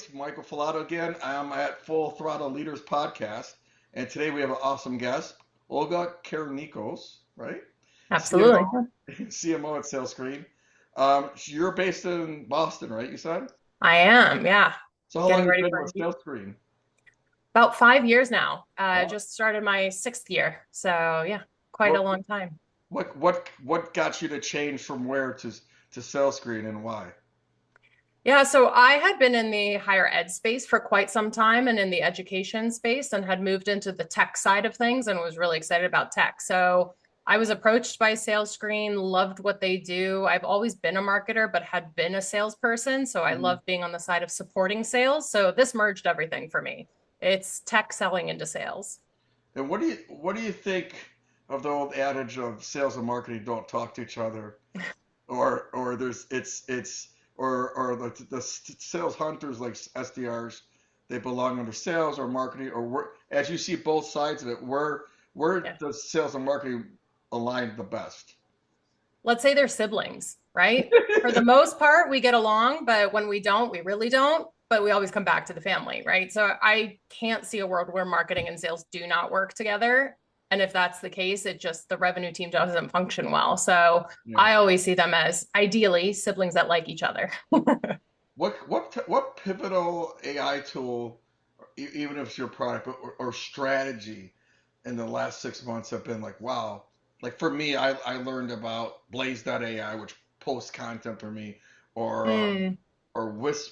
it's Michael Falato again. I'm at Full Throttle Leaders Podcast, and today we have an awesome guest, Olga Karanikos, right? Absolutely. CMO, CMO at SalesScreen. You're based in Boston, right? You said. I am, yeah. So how long Getting have you ready been for with SalesScreen? about 5 years now. Oh, Just started my sixth year. So yeah, quite a what long time. what got you to change from where to SalesScreen and why? Yeah, so I had been in the higher ed space for quite some time and in the education space and had moved into the tech side of things and was really excited about tech. So I was approached by SalesScreen, loved what they do. I've always been a marketer, but had been a salesperson. So I Mhm. love being on the side of supporting sales. So this merged everything for me. It's tech selling into sales. And what do you think of the old adage of sales and marketing don't talk to each other? Or there's it's or the sales hunters like SDRs, they belong under sales or marketing, or as you see both sides of it, where Yeah. does sales and marketing align the best? Let's say they're siblings, right? For the most part, we get along, but when we don't, we really don't. But we always come back to the family, right? So I can't see a world where marketing and sales do not work together. And if that's the case, it just the revenue team doesn't function well. So Yeah. I always see them as ideally siblings that like each other. What pivotal AI tool, even if it's your product or strategy, in the last 6 months have been like, wow. Like for me, I learned about Blaze.ai, which posts content for me, or Mm,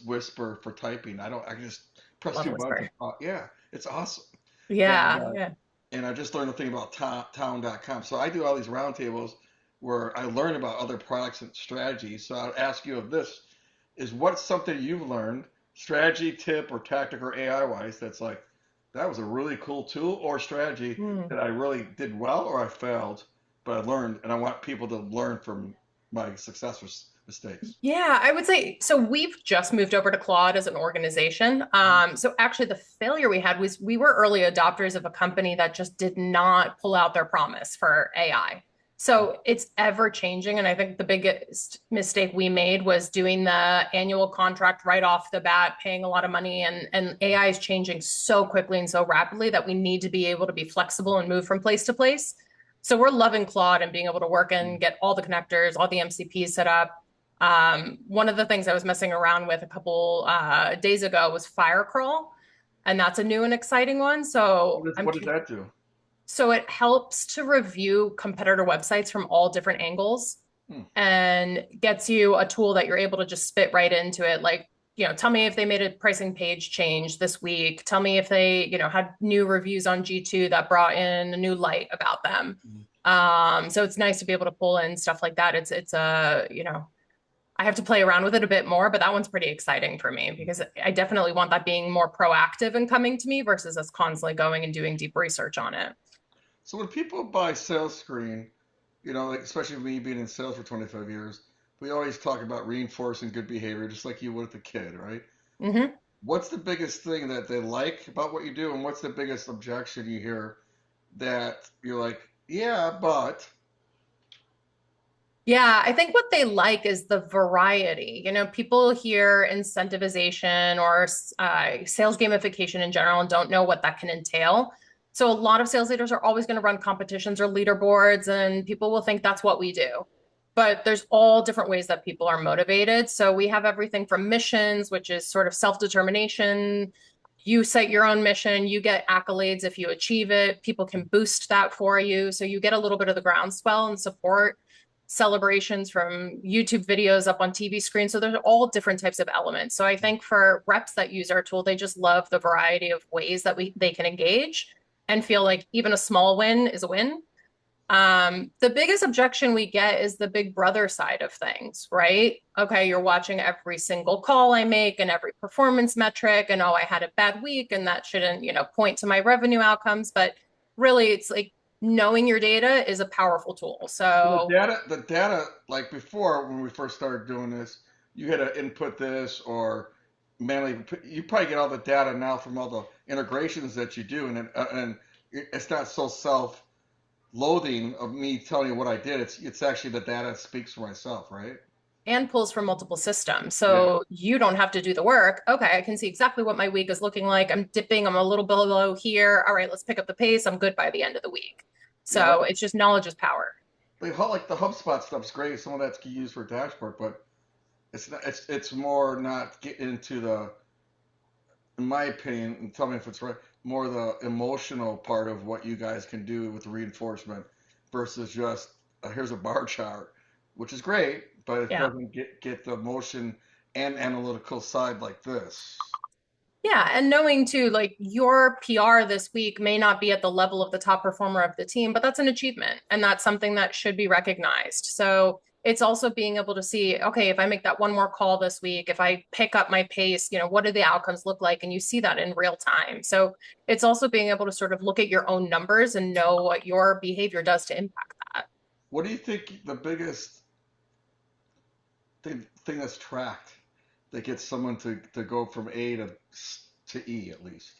Whisper for typing. I can just press love two buttons. Whisper. Yeah, it's awesome. And Yeah, yeah. I just learned a thing about town.com. So I do all these roundtables where I learn about other products and strategies. So I'll ask you of this is what's something you've learned, strategy, tip, or tactic or AI wise, that's like, that was a really cool tool or strategy Mm. that I really did well or I failed, but I learned and I want people to learn from my success or mistakes. Yeah, I would say so. We've just moved over to Claude as an organization. So actually, the failure we had was we were early adopters of a company that just did not pull out their promise for AI. So it's ever changing. And I think the biggest mistake we made was doing the annual contract right off the bat, paying a lot of money. And AI is changing so quickly and so rapidly that we need to be able to be flexible and move from place to place. So we're loving Claude and being able to work and get all the connectors, all the MCPs set up. One of the things I was messing around with a couple days ago was Firecrawl, and that's a new and exciting one. What does that do? So it helps to review competitor websites from all different angles Hmm. and gets you a tool that you're able to just spit right into it. Like, tell me if they made a pricing page change this week. Tell me if they, had new reviews on G2 that brought in a new light about them. So it's nice to be able to pull in stuff like that. It's a, I have to play around with it a bit more, but that one's pretty exciting for me because I definitely want that being more proactive and coming to me versus us constantly going and doing deep research on it. So when people buy SalesScreen, like especially me being in sales for 25 years, we always talk about reinforcing good behavior, just like you would with a kid, right? Hmm. What's the biggest thing that they like about what you do, and what's the biggest objection you hear that you're like, yeah, but Yeah, I think what they like is the variety. People hear incentivization or sales gamification in general and don't know what that can entail. So a lot of sales leaders are always going to run competitions or leaderboards, and people will think that's what we do. But there's all different ways that people are motivated. So we have everything from missions, which is sort of self-determination. You set your own mission, you get accolades if you achieve it. People can boost that for you. So you get a little bit of the groundswell and support celebrations from YouTube videos up on TV screens. So there's all different types of elements. So I think for reps that use our tool, they just love the variety of ways that they can engage and feel like even a small win is a win. The biggest objection we get is the big brother side of things, right? Okay, you're watching every single call I make and every performance metric, and oh, I had a bad week, and that shouldn't, point to my revenue outcomes. But really, it's like knowing your data is a powerful tool. so the So data, like before when we first started doing this, you had to input this or manually. You probably get all the data now from all the integrations that you do, and it's not so self-loathing of me telling you what I did. It's actually the data speaks for myself, right? and pulls from multiple systems. Yeah. So you don't have to do the work. Okay, I can see exactly what my week is looking like. I'm dipping, I'm a little below here. All right, let's pick up the pace. I'm good by the end of the week. Yeah, like So it's just knowledge is power. like the HubSpot stuff's great. Some of that's used for dashboard, but it's more not getting into the, in my opinion, and tell me if it's right, more the emotional part of what you guys can do with reinforcement versus just here's a bar chart, which is great, but it Yeah. doesn't get the emotion and analytical side like this. Yeah, and knowing too, like your PR this week may not be at the level of the top performer of the team, but that's an achievement and that's something that should be recognized. So it's also being able to see, okay, if I make that one more call this week, if I pick up my pace, what do the outcomes look like? And you see that in real time. So it's also being able to sort of look at your own numbers and know what your behavior does to impact that. What do you think the biggest thing that's tracked that gets someone to go from A to E at least?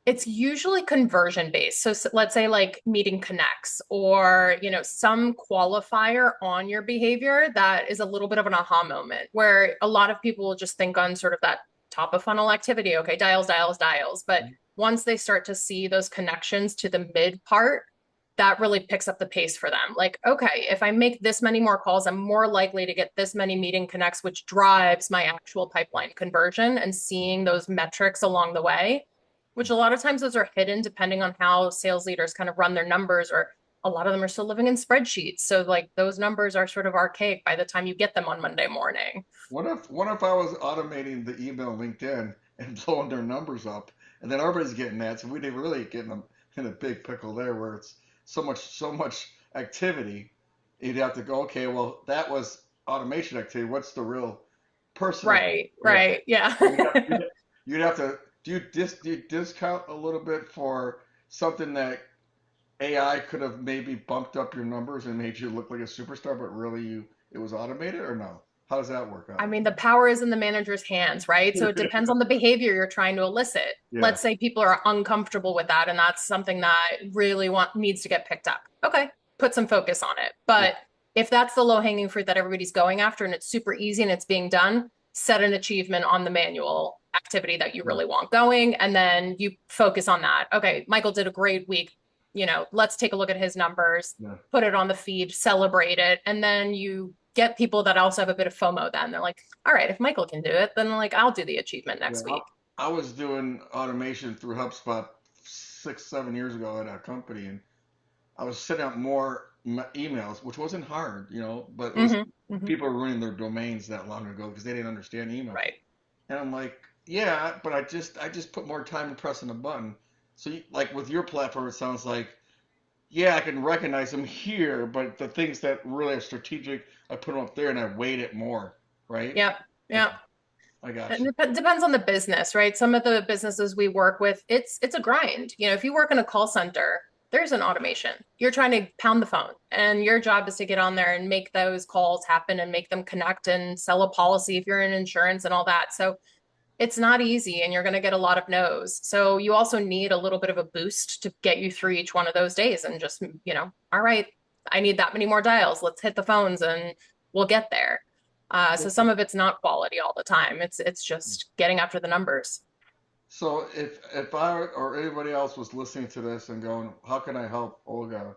It's usually conversion based. So let's say like meeting connects or, some qualifier on your behavior that is a little bit of an aha moment where a lot of people will just think on sort of that top of funnel activity. Okay, dials, dials, dials. But once they start to see those connections to the mid part, that really picks up the pace for them. Like, okay, if I make this many more calls, I'm more likely to get this many meeting connects, which drives my actual pipeline conversion and seeing those metrics along the way, which a lot of times those are hidden depending on how sales leaders kind of run their numbers, or a lot of them are still living in spreadsheets. So like those numbers are sort of archaic by the time you get them on Monday morning. What if I was automating the email LinkedIn and blowing their numbers up, and then everybody's getting that, so we'd really getting them in a big pickle there, where it's so much activity. You'd have to go, okay, well that was automation activity. What's the real personal? Right, Yeah, right. Yeah. you'd have to do you discount a little bit for something that AI could have maybe bumped up your numbers and made you look like a superstar, but really it was automated, or no? How does that work I out? mean, the power is in the manager's hands, right? So it depends on the behavior you're trying to elicit. Yeah. Let's say people are uncomfortable with that, and that's something that really needs to get picked up. Okay, put some focus on it. Yeah. But if that's the low-hanging fruit that everybody's going after and it's super easy and it's being done, set an achievement on the manual activity that you Yeah. really want going, and then you focus on that. Okay, Michael did a great week. Let's take a look at his numbers, Yeah. put it on the feed, celebrate it, and then you get people that also have a bit of FOMO then. They're like, all right, if Michael can do it, then like I'll do the achievement Yeah. next week. I was doing automation through HubSpot 6, 7 years ago at a company, and I was sending out more emails, which wasn't hard, but it was Hmm. Hmm. people were ruining their domains that long ago because they didn't understand email. Right. And I'm like, yeah, but I just put more time in pressing a button. So like with your platform, it sounds like, yeah, I can recognize them here, but the things that really are strategic, I put them up there and I weight it more, right? Yep. Okay, Yep. I got you. It depends on the business, right? Some of the businesses we work with, it's a grind. If you work in a call center, there's an automation. You're trying to pound the phone, and your job is to get on there and make those calls happen and make them connect and sell a policy if you're in insurance and all that. So it's not easy, and you're going to get a lot of no's. So you also need a little bit of a boost to get you through each one of those days and just, all right, I need that many more dials. Let's hit the phones and we'll get there. So some of it's not quality all the time. It's just getting after the numbers. So if I or anybody else was listening to this and going, how can I help Olga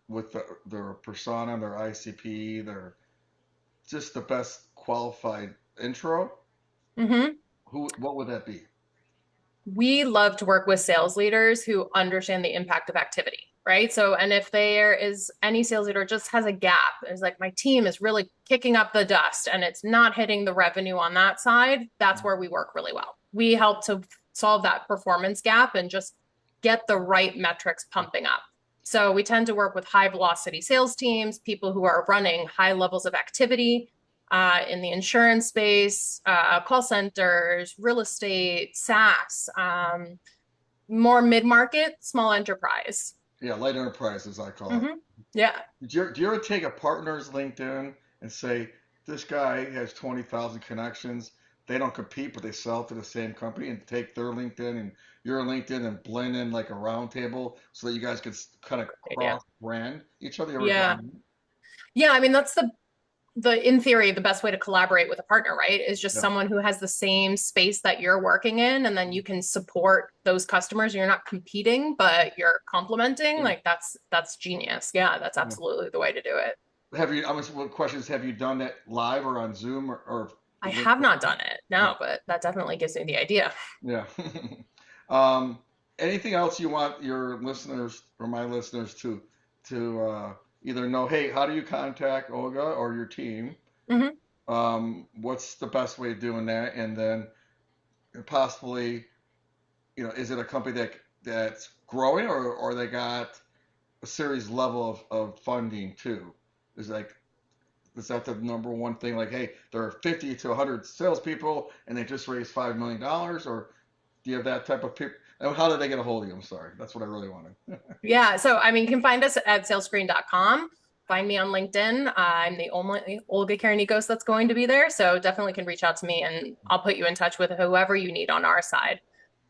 with their persona, their ICP, their just the best qualified intro, Hmm. what would that be? We love to work with sales leaders who understand the impact of activity, right? So, and if there is any sales leader just has a gap, it's like my team is really kicking up the dust and it's not hitting the revenue on that side, that's where we work really well. We help to solve that performance gap and just get the right metrics pumping up. So we tend to work with high velocity sales teams, people who are running high levels of activity, in the insurance space, call centers, real estate, SaaS, more mid-market, small enterprise. Yeah, light enterprise as I call it. Hmm. Yeah. Do you ever take a partner's LinkedIn and say, this guy has 20,000 connections. They don't compete, but they sell to the same company, and take their LinkedIn and your LinkedIn and blend in like a round table so that you guys could kind of Idea. cross brand each other? You ever Yeah. done Yeah. I mean, that's the in theory, the best way to collaborate with a partner, right, is just Yeah. someone who has the same space that you're working in, and then you can support those customers. You're not competing, but you're complementing. Yeah. Like that's genius. Yeah, that's Yeah. absolutely the way to do it. Have you, what questions, have you done that live or on Zoom or I link? have not done it, Yeah. no, but that definitely gives me the idea. Yeah. Um, anything else you want your listeners or my listeners to either know, hey, how do you contact Olga or your team? Hmm. What's the best way of doing that? And then possibly, is it a company that's growing or they got a series level of funding too? Is like is that the number one thing? Like, hey, there are 50 to 100 salespeople and they just raised $5 million, or do you have that type of people? How did they get a hold of you? I'm sorry, that's what I really wanted. Yeah, so I mean, you can find us at salesscreen.com. Find me on LinkedIn. I'm the only Olga Karanikos that's going to be there, so definitely can reach out to me, and I'll put you in touch with whoever you need on our side.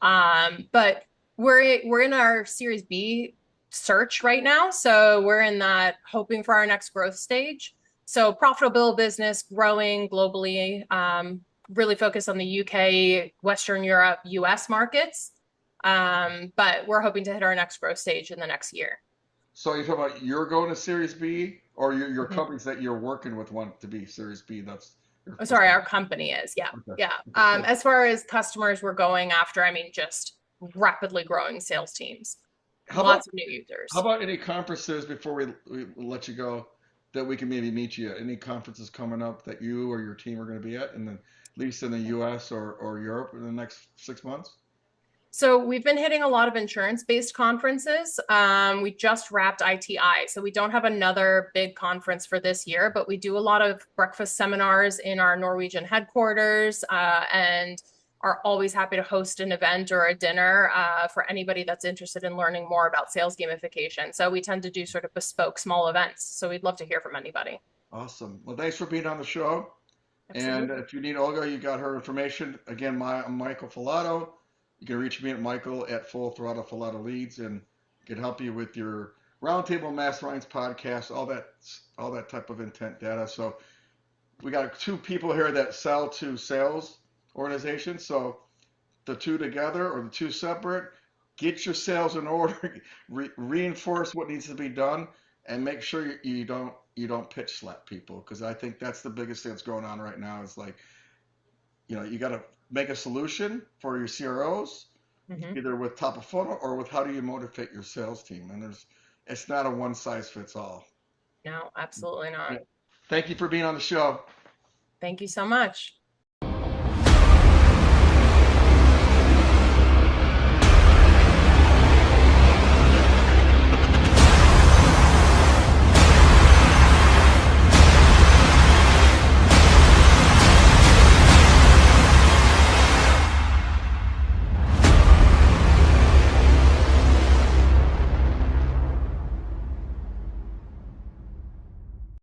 But we're in our Series B search right now, so we're in that hoping for our next growth stage. So profitable business, growing globally, really focused on the UK, Western Europe, US markets. But we're hoping to hit our next growth stage in the next year. So you're talking about you're going to Series B, or your Mhm. companies that you're working with want to be Series B? That's your Oh, sorry, perspective. our company is. Yeah. Okay. Yeah. Okay. Cool. As far as customers we're going after, I mean, just rapidly growing sales teams, How about lots of new how users. about any conferences before we let you go that we can maybe meet you at? Any conferences coming up that you or your team are going to be at, at least in the U.S. or Europe in the next 6 months? So we've been hitting a lot of insurance-based conferences. We just wrapped ITI, so we don't have another big conference for this year, but we do a lot of breakfast seminars in our Norwegian headquarters, and are always happy to host an event or a dinner for anybody that's interested in learning more about sales gamification. So we tend to do sort of bespoke small events. So we'd love to hear from anybody. Awesome. Well, thanks for being on the show. And Absolutely. if you need Olga, you got her information. Again, I'm Michael Falato. You can reach me at Michael at Full Throttle Falato Leads, and can help you with your Roundtable Masterminds podcast, all that type of intent data. So we got two people here that sell to sales organizations. So the two together or the two separate, get your sales in order, reinforce what needs to be done, and make sure you don't pitch slap people, because I think that's the biggest thing that's going on right now. Is like, you got to make a solution for your CROs, Mhm. either with top of funnel or with how do you motivate your sales team. And it's not a one size fits all. No, absolutely Yeah. not. Thank you for being on the show. Thank you so much.